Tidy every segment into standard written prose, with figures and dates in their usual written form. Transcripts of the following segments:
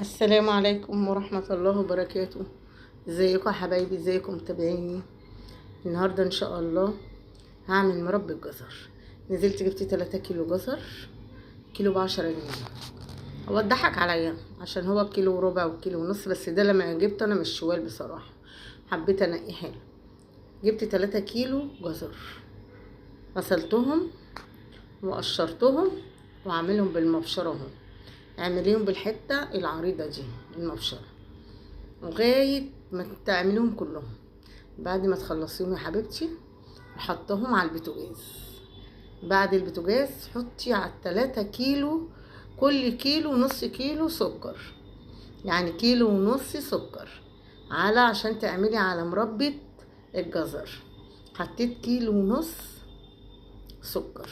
السلام عليكم ورحمة الله وبركاته. ازيكم يا حبايبي؟ ازيكم متابعيني؟ النهاردة ان شاء الله هعمل مربى جزر. نزلت جبت 3 كيلو جزر، كيلو ب10 جنيه. هو اتضحك عليا عشان هو بكيلو وربع وكيلو ونص، بس ده لما جبته انا مش شوال بصراحة، حبيت انقي حلو. جبت 3 كيلو جزر، غسلتهم وقشرتهم واعملهم بالمبشرة اهو. اعمليهم بالحتة العريضة دي المبشرة لغاية ما تعمليهم كلهم. بعد ما تخلصيهم يا حبيبتي حطهم على البوتاجاز. بعد البوتاجاز حطي على 3 كيلو، كل كيلو نص كيلو سكر، يعني كيلو ونص سكر عشان تعملي على مربى الجزر. حطيت كيلو ونص سكر.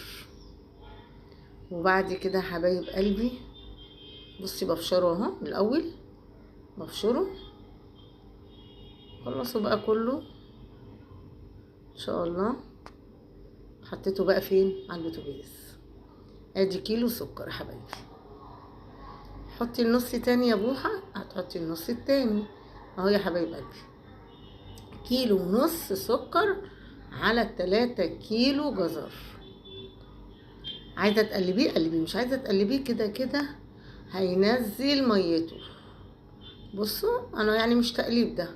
وبعد كده يا حبايب قلبي بصي بفشره اهو. الاول بفشره، خلصوا بقى كله ان شاء الله. حطيته بقى فين؟ على البوتاجاز. ادي كيلو سكر يا حبايبي. حطي النص تاني يا بوحه، هتحطي النص التاني اهو يا حبايب قلبي. كيلو ونص سكر على 3 كيلو جزر. عايزه تقلبيه قلبيه، مش عايزه تقلبيه كده كده هينزل ميته. بصوا انا يعني مش تقليب ده،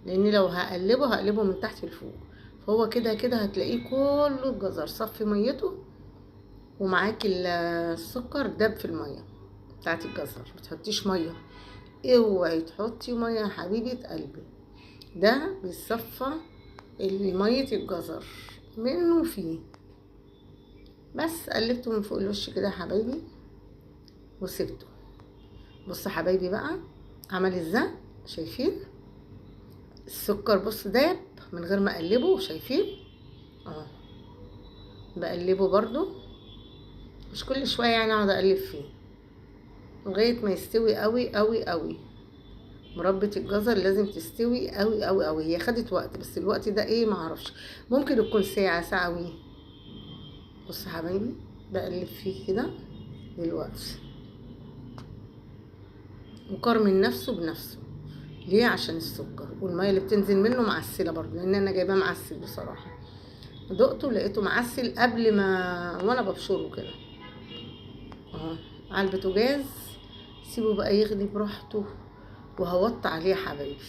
لان لو هقلبه من تحت لفوق، فهو كده كده هتلاقيه كله الجزر صفي ميته، ومعاكي السكر داب في الميه بتاعت الجزر. متحطيش ميه، اوعي تحطي ميه يا حبيبه قلبي، ده بيصفى ميه الجزر منه فيه. بس قلبته من فوق الوش كده يا حبايبي وسبته. بصوا حبايبي بقى عمل ازاي، شايفين السكر؟ بص داب من غير ما اقلبه، شايفين اه. بقلبه برضو، مش كل شويه يعني اقعد اقلب فيه لغايه ما يستوي قوي قوي قوي. مربى الجزر لازم تستوي قوي قوي قوي. هي خدت وقت، بس الوقت ده ايه معرفش، ممكن يكون ساعه وي. بص يا حبايبي بقلب فيه كده دلوقتي، وكرمل نفسه بنفسه. ليه؟ عشان السكر والميه اللي بتنزل منه معسله برضو، لان انا جايباه معسل بصراحه. دقته لقيته معسل قبل ما وانا ببشره كده اهو على البوتاجاز. سيبه بقى يغلي براحته، وهوطي عليه يا حبايبي.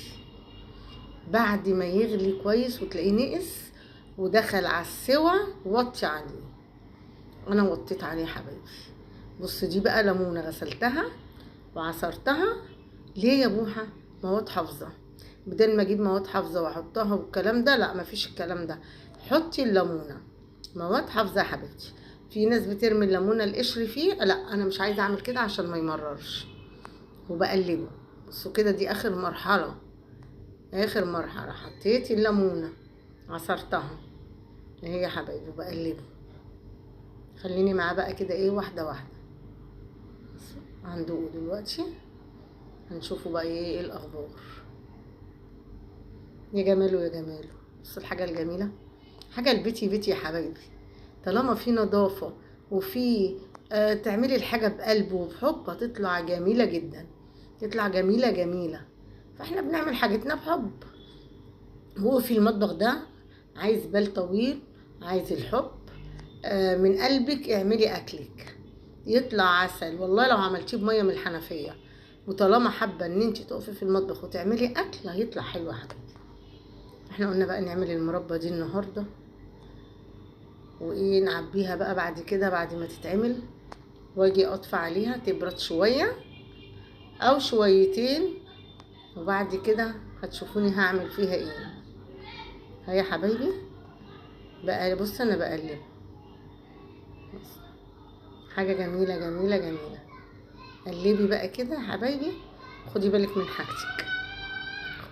بعد ما يغلي كويس وتلاقيه نقص ودخل على السوا وطي عليه. انا وطيت عليه يا حبايبي. بص دي بقى ليمونه غسلتها وعصرتها. ليه يا بوحه؟ مواد حافظه. بدل ما اجيب مواد حافظه واحطها والكلام ده، لا مفيش الكلام ده. حطي الليمونه مواد حافظه يا حبيبتي. في ناس بترمي الليمونه القشر فيه، لا انا مش عايزه اعمل كده عشان ما يمررش. وبقلبه. بصوا كده دي اخر مرحله. اخر مرحله حطيت الليمونه عصرتها اهي يا حبايبي وبقلبه. خليني معاه بقى كده ايه واحده واحده. هندوقه دلوقتي، هنشوفه بقى ايه الاخبار. يا جماله يا جماله. بص الحاجه الجميله، حاجه البيتي بيتي يا حبايبي. طالما في نظافه وفي تعملي الحاجه بقلب وبحب هتطلع جميله جدا، تطلع جميله جميله. فاحنا بنعمل حاجتنا بحب. هو في المطبخ ده عايز بال طويل، عايز الحب. من قلبك اعملي اكلك يطلع عسل والله. لو عملتيه بميه من الحنفيه، وطالما حابه ان انت تقفي في المطبخ وتعملي اكل هيطلع حلو يا حبيبتي. احنا قلنا بقى نعمل المربى دي النهارده، وايه نعبيها بقى بعد كده بعد ما تتعمل، واجي اطفي عليها تبرد شويه او شويتين، وبعد كده هتشوفوني هعمل فيها ايه. هيا حبايبي بقى بص انا بقلب. حاجه جميله جميله جميله. قلبي بقى كده يا حبايبي. خدي بالك من حاجتك،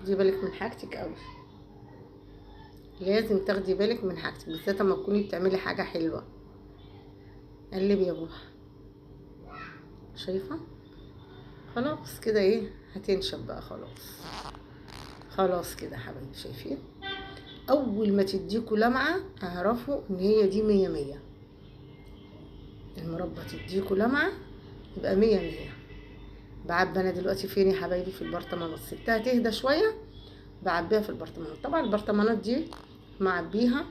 خدي بالك من حاجتك قوي. لازم تاخدي بالك من حاجتك، بالذات لما تكوني بتعملي حاجه حلوه. قلبي يا بوحه. شايفه؟ خلاص كده ايه هتنشف بقى خلاص. خلاص كده يا حبايبي شايفين؟ اول ما تديكوا لمعه اعرفوا ان هي دي 100 100. المربى تديكوا لمعه يبقى 100 100. بعبي انا دلوقتي فين يا حبايبي؟ في البرطمانات. سبتها تهدى شويه، بعبيها في البرطمانات. طبعا البرطمانات دي معبيها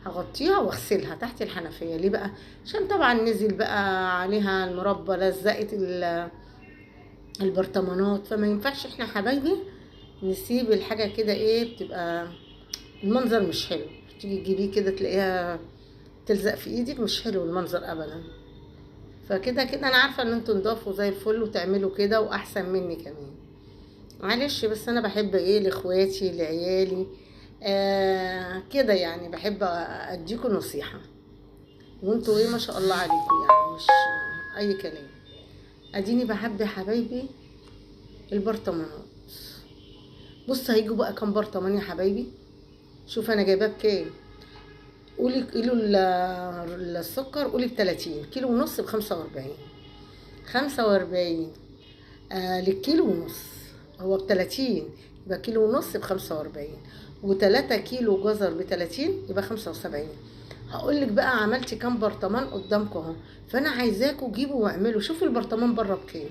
هغطيها واغسلها تحت الحنفيه. ليه بقى؟ عشان طبعا نزل بقى عليها المربى، لزقت البرطمانات، فما ينفعش احنا حبايبي نسيب الحاجه كده ايه، بتبقى المنظر مش حلو. تيجي تجيبيه كده تلاقيها تلزق في ايدك، مش حلو المنظر ابدا. فكده كده انا عارفه ان انتوا نضافوا زي الفل وتعملوا كده واحسن مني كمان. معلش بس انا بحب ايه لاخواتي لعيالي كده يعني، بحب اديكوا نصيحه. وانتوا ايه ما شاء الله عليكم يعني، مش اي كلام. اديني بحب حبايبي البرطمانات. بص هيجوا بقى كام برطمان يا حبايبي. شوف انا جايباه بكام. قولي كيلو السكر، قولي ب30، كيلو ونص ب45. 45 للكيلو ونص، هو ب30 يبقى كيلو ونص ب45، و3 كيلو جزر ب30 يبقى 75. هقولك بقى عملتي كام برطمان قدامكم اهو. فانا عايزاكم جيبوا واعملوا. شوفوا البرطمان بره بكام،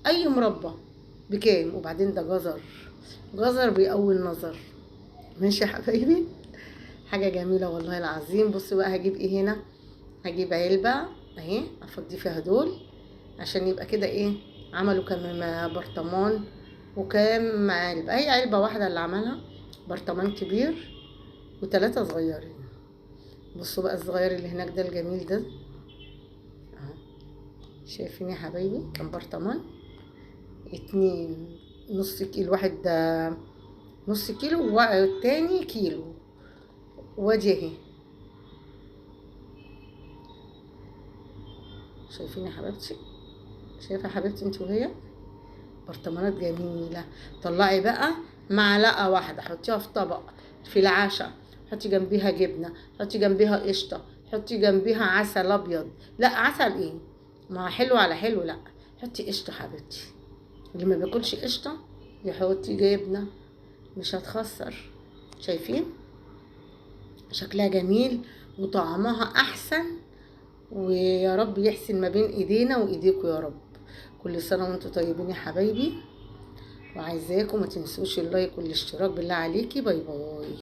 اي مربى بكام. وبعدين ده جزر بيقوي النظر. ماشي يا حبايبي، حاجه جميله والله العظيم. بصوا بقى هجيب ايه هنا. هجيب علبه اهي افضي فيها دول، عشان يبقى كده ايه، عملوا كام برطمان وكام علبه. هي علبه واحده اللي عملها، برطمان كبير و3 صغيرين. بصوا بقى الصغير اللي هناك ده الجميل ده اهو، شايفين يا حبايبي كام برطمان؟ 2 نص كيلو، واحد ده نص كيلو والتاني كيلو. وادي اهي، شايفين يا حبيبتي؟ شايفه يا حبيبتي انت وهي برطمانات جميله. طلعي بقى معلقه واحده حطيها في طبق في العشاء، حطي جنبيها جبنه، حطي جنبيها قشطه، حطي جنبيها عسل ابيض. لا عسل ايه، ما حلو على حلو، لا حطي قشطه حبيبتي. اللي ما بياكلش قشطه يحطي جبنه، مش هتخسر. شايفين شكلها جميل وطعمها احسن. ويا رب يحسن ما بين ايدينا وايديكم يا رب. كل سنه وانتم طيبين يا حبايبي، وعايزاكم ما تنسوش اللايك والاشتراك بالله عليكي. باي باي.